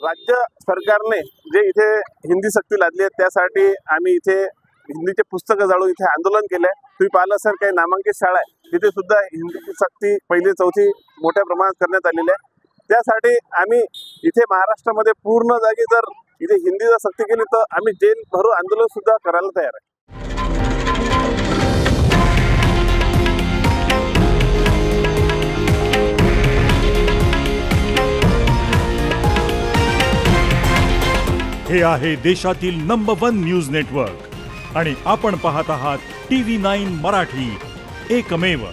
राज्य सरकारने जे इथे हिंदी सक्ती लादली आहे त्यासाठी आम्ही इथे हिंदीचे पुस्तकं जाळून इथे आंदोलन केलंय। तुम्ही पाहिलं असेल काही नामांकित शाळा आहे तिथे सुद्धा हिंदीची सक्ती पहिली चौथी मोठ्या प्रमाणात करण्यात आलेली आहे। त्यासाठी आम्ही इथे महाराष्ट्रामध्ये पूर्ण जागी जर इथे हिंदी जर सक्ती केली तर आम्ही जेल भरू आंदोलन सुद्धा करायला तयार आहे। हे आहे देशातील नंबर 1 न्यूज नेटवर्क आणि आपण पाहत आहात TV9 मराठी, एकमेव।